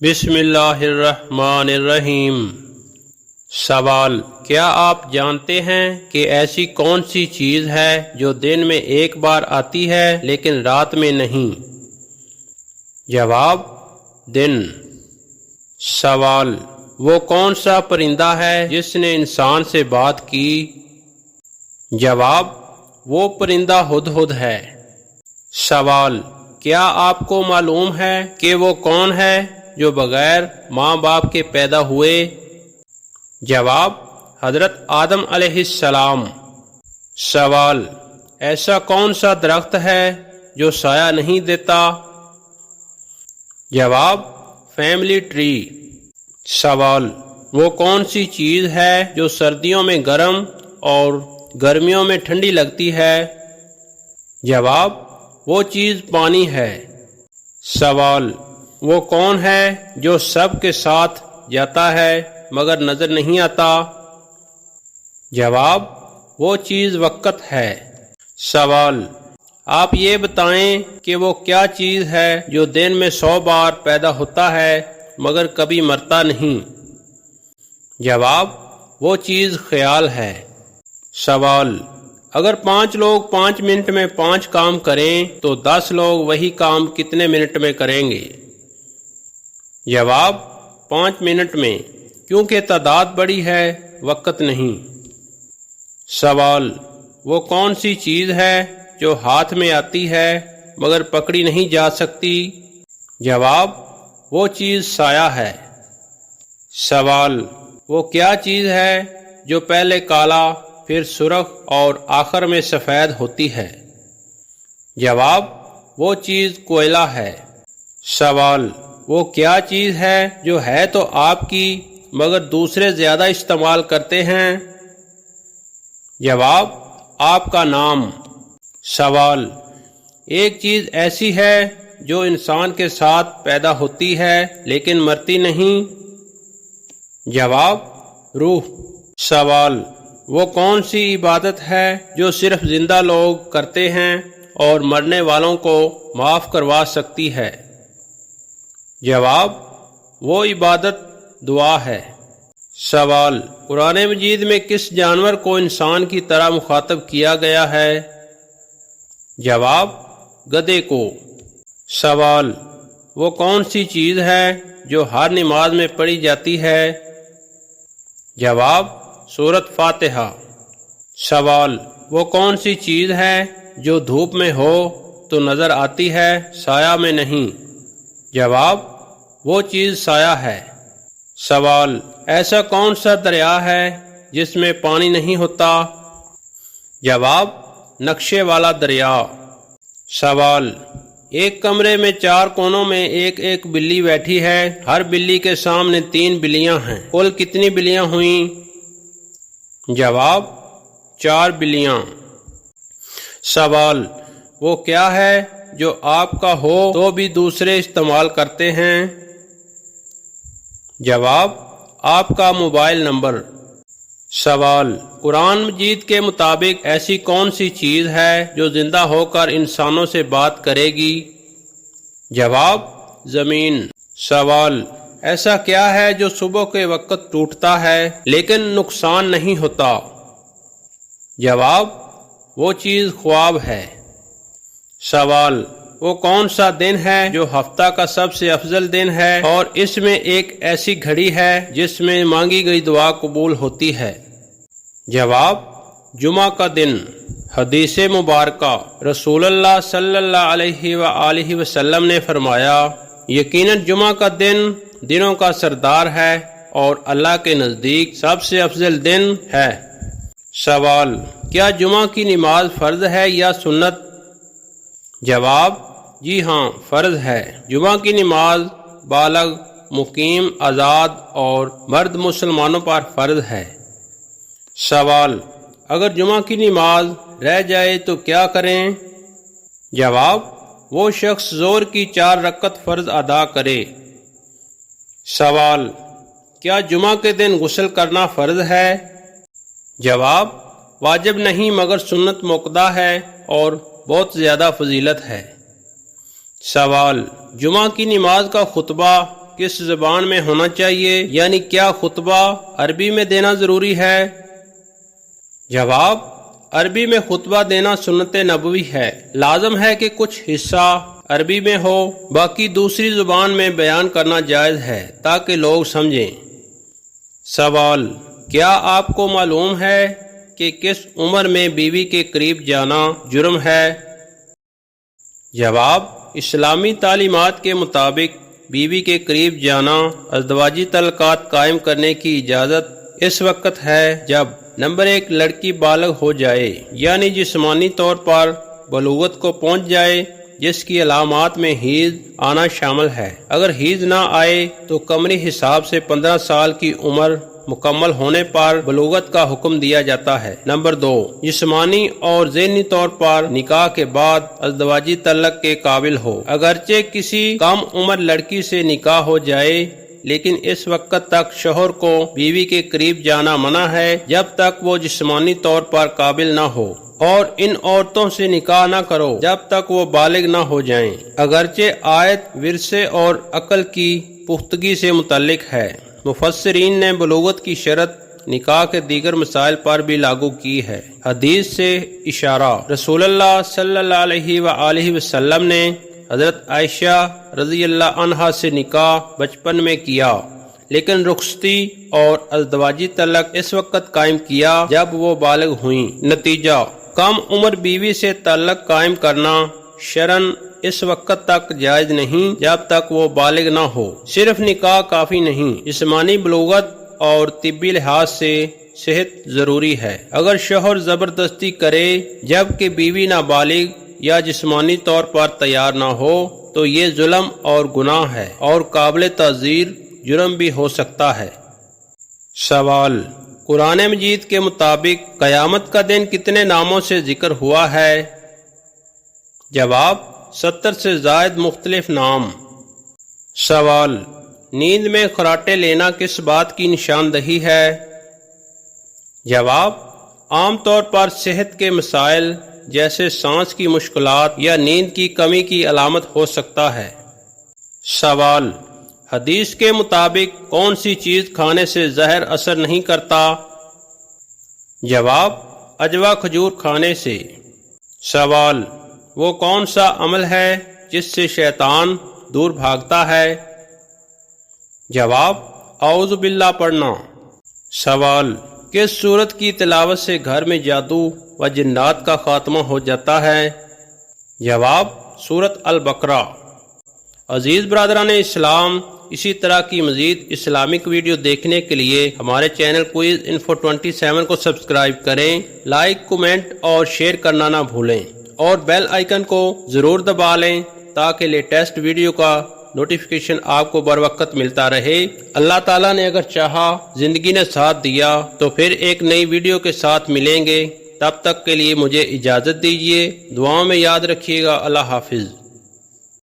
بسم اللہ الرحمن الرحیم۔ سوال: کیا آپ جانتے ہیں کہ ایسی کون سی چیز ہے جو دن میں ایک بار آتی ہے لیکن رات میں نہیں؟ جواب: دن۔ سوال: وہ کون سا پرندہ ہے جس نے انسان سے بات کی؟ جواب: وہ پرندہ ہدہد ہے۔ سوال: کیا آپ کو معلوم ہے کہ وہ کون ہے جو بغیر ماں باپ کے پیدا ہوئے؟ جواب: حضرت آدم علیہ السلام۔ سوال: ایسا کون سا درخت ہے جو سایہ نہیں دیتا؟ جواب: فیملی ٹری۔ سوال: وہ کون سی چیز ہے جو سردیوں میں گرم اور گرمیوں میں ٹھنڈی لگتی ہے؟ جواب: وہ چیز پانی ہے۔ سوال: وہ کون ہے جو سب کے ساتھ جاتا ہے مگر نظر نہیں آتا؟ جواب: وہ چیز وقت ہے۔ سوال: آپ یہ بتائیں کہ وہ کیا چیز ہے جو دن میں 100 بار پیدا ہوتا ہے مگر کبھی مرتا نہیں؟ جواب: وہ چیز خیال ہے۔ سوال: اگر 5 لوگ 5 منٹ میں 5 کام کریں تو 10 لوگ وہی کام کتنے منٹ میں کریں گے؟ جواب: 5 منٹ میں، کیونکہ تعداد بڑی ہے، وقت نہیں۔ سوال: وہ کون سی چیز ہے جو ہاتھ میں آتی ہے مگر پکڑی نہیں جا سکتی؟ جواب: وہ چیز سایہ ہے۔ سوال: وہ کیا چیز ہے جو پہلے کالا پھر سرخ اور آخر میں سفید ہوتی ہے؟ جواب: وہ چیز کوئلہ ہے۔ سوال: وہ کیا چیز ہے جو ہے تو آپ کی مگر دوسرے زیادہ استعمال کرتے ہیں؟ جواب: آپ کا نام۔ سوال: ایک چیز ایسی ہے جو انسان کے ساتھ پیدا ہوتی ہے لیکن مرتی نہیں؟ جواب: روح۔ سوال: وہ کون سی عبادت ہے جو صرف زندہ لوگ کرتے ہیں اور مرنے والوں کو معاف کروا سکتی ہے؟ جواب: وہ عبادت دعا ہے۔ سوال: قرآن مجید میں کس جانور کو انسان کی طرح مخاطب کیا گیا ہے؟ جواب: گدھے کو۔ سوال: وہ کون سی چیز ہے جو ہر نماز میں پڑھی جاتی ہے؟ جواب: سورۃ فاتحہ۔ سوال: وہ کون سی چیز ہے جو دھوپ میں ہو تو نظر آتی ہے، سایہ میں نہیں؟ جواب: وہ چیز سایہ ہے۔ سوال: ایسا کون سا دریا ہے جس میں پانی نہیں ہوتا؟ جواب: نقشے والا دریا۔ سوال: ایک کمرے میں 4 کونوں میں ایک ایک بلی بیٹھی ہے، ہر بلی کے سامنے 3 بلیاں ہیں، کل کتنی بلیاں ہوئیں؟ جواب: 4 بلیاں۔ سوال: وہ کیا ہے جو آپ کا ہو تو بھی دوسرے استعمال کرتے ہیں؟ جواب: آپ کا موبائل نمبر۔ سوال: قرآن مجید کے مطابق ایسی کون سی چیز ہے جو زندہ ہو کر انسانوں سے بات کرے گی؟ جواب: زمین۔ سوال: ایسا کیا ہے جو صبح کے وقت ٹوٹتا ہے لیکن نقصان نہیں ہوتا؟ جواب: وہ چیز خواب ہے۔ سوال: وہ کون سا دن ہے جو ہفتہ کا سب سے افضل دن ہے اور اس میں ایک ایسی گھڑی ہے جس میں مانگی گئی دعا قبول ہوتی ہے؟ جواب: جمعہ کا دن۔ حدیث مبارکہ: رسول اللہ صلی اللہ علیہ وآلہ وسلم نے فرمایا، یقیناً جمعہ کا دن دنوں کا سردار ہے اور اللہ کے نزدیک سب سے افضل دن ہے۔ سوال: کیا جمعہ کی نماز فرض ہے یا سنت؟ جواب: جی ہاں، فرض ہے۔ جمعہ کی نماز بالغ، مقیم، آزاد اور مرد مسلمانوں پر فرض ہے۔ سوال: اگر جمعہ کی نماز رہ جائے تو کیا کریں؟ جواب: وہ شخص ظہر کی 4 رکعت فرض ادا کرے۔ سوال: کیا جمعہ کے دن غسل کرنا فرض ہے؟ جواب: واجب نہیں مگر سنت موقدہ ہے اور بہت زیادہ فضیلت ہے۔ سوال: جمعہ کی نماز کا خطبہ کس زبان میں ہونا چاہیے، یعنی کیا خطبہ عربی میں دینا ضروری ہے؟ جواب: عربی میں خطبہ دینا سنت نبوی ہے۔ لازم ہے کہ کچھ حصہ عربی میں ہو، باقی دوسری زبان میں بیان کرنا جائز ہے تاکہ لوگ سمجھیں۔ سوال: کیا آپ کو معلوم ہے کہ کس عمر میں بیوی کے قریب جانا جرم ہے؟ جواب: اسلامی تعلیمات کے مطابق بیوی کے قریب جانا، ازدواجی تعلقات قائم کرنے کی اجازت اس وقت ہے جب نمبر 1 لڑکی بالغ ہو جائے، یعنی جسمانی طور پر بلوغت کو پہنچ جائے، جس کی علامات میں حیض آنا شامل ہے۔ اگر حیض نہ آئے تو قمری حساب سے 15 سال کی عمر مکمل ہونے پر بلوغت کا حکم دیا جاتا ہے۔ نمبر 2، جسمانی اور ذہنی طور پر نکاح کے بعد ازدواجی تعلق کے قابل ہو۔ اگرچہ کسی کم عمر لڑکی سے نکاح ہو جائے، لیکن اس وقت تک شوہر کو بیوی کے قریب جانا منع ہے جب تک وہ جسمانی طور پر قابل نہ ہو، اور ان عورتوں سے نکاح نہ کرو جب تک وہ بالغ نہ ہو جائیں۔ اگرچہ آیت ورثے اور عقل کی پختگی سے متعلق ہے، مفسرین نے بلوغت کی شرط نکاح کے دیگر مسائل پر بھی لاگو کی ہے۔ حدیث سے اشارہ: رسول اللہ صلی اللہ علیہ وآلہ وسلم نے حضرت عائشہ رضی اللہ عنہا سے نکاح بچپن میں کیا، لیکن رخصتی اور ازدواجی تعلق اس وقت قائم کیا جب وہ بالغ ہوئیں۔ نتیجہ: کم عمر بیوی سے تعلق قائم کرنا شرعاً اس وقت تک جائز نہیں جب تک وہ بالغ نہ ہو۔ صرف نکاح کافی نہیں، جسمانی بلوغت اور طبی لحاظ سے صحت ضروری ہے۔ اگر شوہر زبردستی کرے جبکہ بیوی نابالغ یا جسمانی طور پر تیار نہ ہو تو یہ ظلم اور گناہ ہے اور قابل تعزیر جرم بھی ہو سکتا ہے۔ سوال: قرآن مجید کے مطابق قیامت کا دن کتنے ناموں سے ذکر ہوا ہے؟ جواب: 70 سے زائد مختلف نام۔ سوال: نیند میں خراٹے لینا کس بات کی نشاندہی ہے؟ جواب: عام طور پر صحت کے مسائل جیسے سانس کی مشکلات یا نیند کی کمی کی علامت ہو سکتا ہے۔ سوال: حدیث کے مطابق کون سی چیز کھانے سے زہر اثر نہیں کرتا؟ جواب: عجوہ کھجور کھانے سے۔ سوال: وہ کون سا عمل ہے جس سے شیطان دور بھاگتا ہے؟ جواب: اعوذ باللہ پڑھنا۔ سوال: کس سورت کی تلاوت سے گھر میں جادو و جنات کا خاتمہ ہو جاتا ہے؟ جواب: سورت البقرہ۔ عزیز برادران اسلام، اسی طرح کی مزید اسلامک ویڈیو دیکھنے کے لیے ہمارے چینل کوئز انفو 27 کو سبسکرائب کریں، لائک، کمنٹ اور شیئر کرنا نہ بھولیں، اور بیل آئیکن کو ضرور دبا لیں تاکہ لیٹسٹ ویڈیو کا نوٹیفیکیشن آپ کو بر وقت ملتا رہے۔ اللہ تعالیٰ نے اگر چاہا، زندگی نے ساتھ دیا تو پھر ایک نئی ویڈیو کے ساتھ ملیں گے۔ تب تک کے لیے مجھے اجازت دیجیے، دعاؤں میں یاد رکھیے گا۔ اللہ حافظ۔